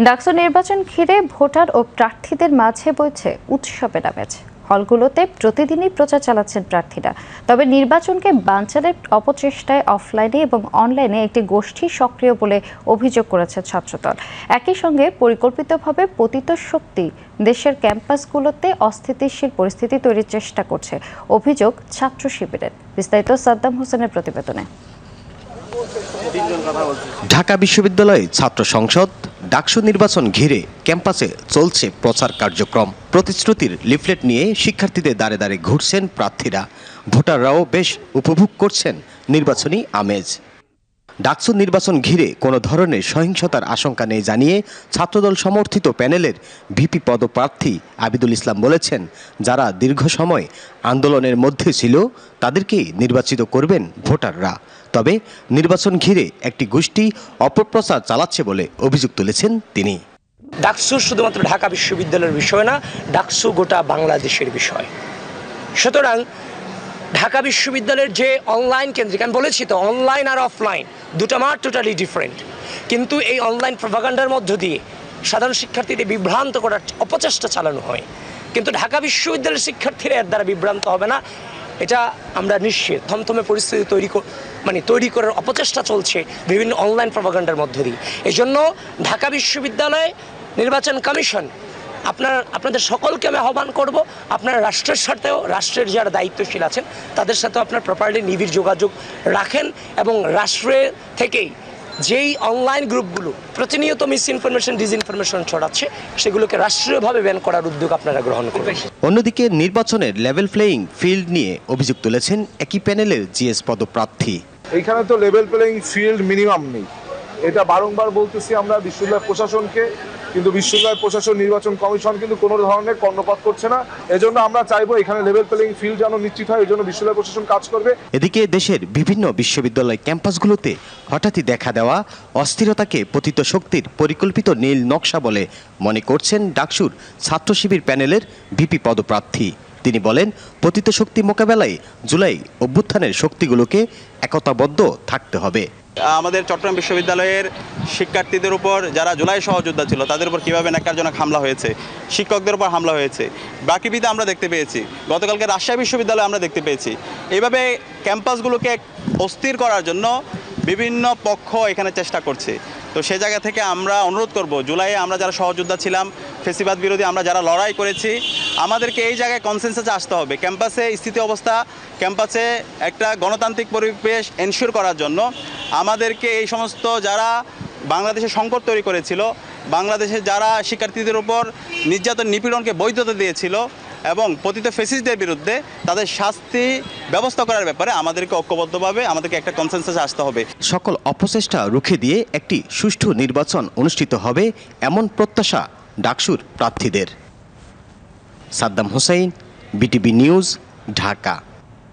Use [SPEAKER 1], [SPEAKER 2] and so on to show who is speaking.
[SPEAKER 1] ডাকসু নির্বাচন ঘিরে ভোটার ও প্রার্থীদের মাঝে বইছে উৎসবের আমেজ। হলগুলোতে প্রতিদিনই প্রচার চালাচ্ছেন প্রার্থীরা। তবে নির্বাচনকে বানচালের অপচেষ্টায় অফলাইনে এবং অনলাইনে একটি গোষ্ঠী সক্রিয় বলে অভিযোগ করেছে ছাত্রদল। একই সঙ্গে পরিকল্পিতভাবে পতিত শক্তি দেশের ক্যাম্পাসগুলোতে অস্থিতিশীল পরিস্থিতি তৈরির চেষ্টা করছে অভিযোগ ছাত্র শিবিরের। বিস্তারিত সাদ্দাম হোসেনের প্রতিবেদনে।
[SPEAKER 2] ঢাকা বিশ্ববিদ্যালয়ে ছাত্র সংসদ ডাকসু নির্বাচন ঘিরে ক্যাম্পাসে চলছে প্রচার কার্যক্রম। প্রতিশ্রুতির লিফলেট নিয়ে শিক্ষার্থীদের দাঁড়ে দাঁড়ে ঘুরছেন প্রার্থীরা। ভোটাররাও বেশ উপভোগ করছেন নির্বাচনী আমেজ। ডাকসু নির্বাচন ঘিরে কোনো ধরনের সহিংসতার আশঙ্কা নেই জানিয়ে ছাত্রদল সমর্থিত প্যানেলের ভিপি পদপ্রার্থী আবিদুল ইসলাম বলেছেন, যারা দীর্ঘ সময় আন্দোলনের মধ্যে ছিল তাদেরকেই নির্বাচিত করবেন ভোটাররা। তবে নির্বাচন ঘিরে একটি গোষ্ঠী অপপ্রচার চালাচ্ছে বলে অভিযোগ তুলেছেন তিনি।
[SPEAKER 3] ডাকসু শুধুমাত্র ঢাকা বিশ্ববিদ্যালয়ের বিষয় না, ডাকসু গোটা বাংলাদেশের বিষয়। সুতরাং ঢাকা বিশ্ববিদ্যালয়ের যে অনলাইন কেন্দ্রিক, আমি বলেছি তো অনলাইন আর অফলাইন দুটা মাঠ টোটালি ডিফারেন্ট, কিন্তু এই অনলাইন প্রপাগান্ডার মধ্য দিয়ে সাধারণ শিক্ষার্থীদের বিভ্রান্ত করার অপচেষ্টা চালানো হয়। কিন্তু ঢাকা বিশ্ববিদ্যালয়ের শিক্ষার্থীরা এর দ্বারা বিভ্রান্ত হবে না, এটা আমরা নিশ্চিত। থমথমে পরিস্থিতি তৈরি করার অপচেষ্টা চলছে বিভিন্ন অনলাইন প্রপাগান্ডার মধ্য দিয়ে। এই জন্য ঢাকা বিশ্ববিদ্যালয় নির্বাচন কমিশন আপনাদের সকলকে আমি আহ্বান করব, আপনারা রাষ্ট্রের সাথেও, রাষ্ট্রের যারা দায়িত্বশীল আছেন তাদের সাথেও আপনার প্রপারলি নিবিড় যোগাযোগ রাখেন এবং রাষ্ট্রের থেকেই যেই অনলাইন গ্রুপগুলো প্রতিনিয়ত মিসইনফরমেশন, ডিসইনফরমেশন ছড়াচ্ছে সেগুলোকে রাষ্ট্রীয়ভাবে ব্যান করার উদ্যোগ আপনারা গ্রহণ করবেন।
[SPEAKER 2] অন্যদিকে নির্বাচনের লেভেল প্লেয়িং ফিল্ড নিয়ে অভিযোগ তুলেছেন একই প্যানেলের জিএস পদপ্রার্থী।
[SPEAKER 4] এইখানে তো লেভেল প্লেয়িং ফিল্ড মিনিমাম নেই, এটা বারংবার বলতেছি আমরা বিশ্ববিদ্যালয় প্রশাসনকে, কিন্তু বিশ্ববিদ্যালয় প্রশাসন, নির্বাচন কমিশন কিন্তু কোনো ধরনের কর্ণপাত করছে না। এজন্য আমরা চাইবো এখানে লেভেল প্লেয়িং ফিল্ড যেন নিশ্চিত হয়, এজন্য বিশ্ববিদ্যালয় প্রশাসন কাজ করবে।
[SPEAKER 2] এদিকে দেশের বিভিন্ন বিশ্ববিদ্যালয় ক্যাম্পাসগুলোতে হঠাৎই দেখা দেওয়া অস্থিরতাকে পতিত শক্তির পরিকল্পিত নীল নকশা বলে মনে করছেন ডাকসুর ছাত্র শিবির প্যানেলের ভিপি পদপ্রার্থী। তিনি বলেন, পতিত শক্তি মোকাবেলায় জুলাই অভ্যুত্থানের শক্তিগুলোকে একতাবদ্ধ থাকতে হবে।
[SPEAKER 5] আমাদের চট্টগ্রাম বিশ্ববিদ্যালয়ের শিক্ষার্থীদের উপর যারা জুলাই সহযোদ্ধা ছিল তাদের উপর কীভাবে ন্যাক্কারজনক হামলা হয়েছে, শিক্ষকদের উপর হামলা হয়েছে, বাকিবিতে আমরা দেখতে পেয়েছি, গতকালকে রাজশাহী বিশ্ববিদ্যালয়ে আমরা দেখতে পেয়েছি। এইভাবে ক্যাম্পাসগুলোকে অস্থির করার জন্য বিভিন্ন পক্ষ এখানে চেষ্টা করছে। তো সে জায়গা থেকে আমরা অনুরোধ করব, জুলাইয়ে আমরা যারা সহযোদ্ধা ছিলাম, ফেসিবাদ বিরোধী আমরা যারা লড়াই করেছি, আমাদেরকে এই জায়গায় কনসেনসাসে আসতে হবে। ক্যাম্পাসে স্থিতি অবস্থা, ক্যাম্পাসে একটা গণতান্ত্রিক পরিবেশ এনশিওর করার জন্য আমাদেরকে এই সমস্ত যারা বাংলাদেশে সংকট তৈরি করেছিল, বাংলাদেশে যারা শিক্ষার্থীদের উপর নির্যাতন নিপীড়নকে বৈধতা দিয়েছিল এবং পতিত ফ্যাসিস্টদের বিরুদ্ধে তাদের শাস্তি ব্যবস্থা করার ব্যাপারে আমাদেরকে ঐক্যবদ্ধভাবে আমাদেরকে একটা কনসেনসাসে আসতে হবে।
[SPEAKER 2] সকল অপচেষ্টা রুখে দিয়ে একটি সুষ্ঠু নির্বাচন অনুষ্ঠিত হবে এমন প্রত্যাশা ডাকসুর প্রার্থীদের। Saddam Hossain, BTV news, Dhaka.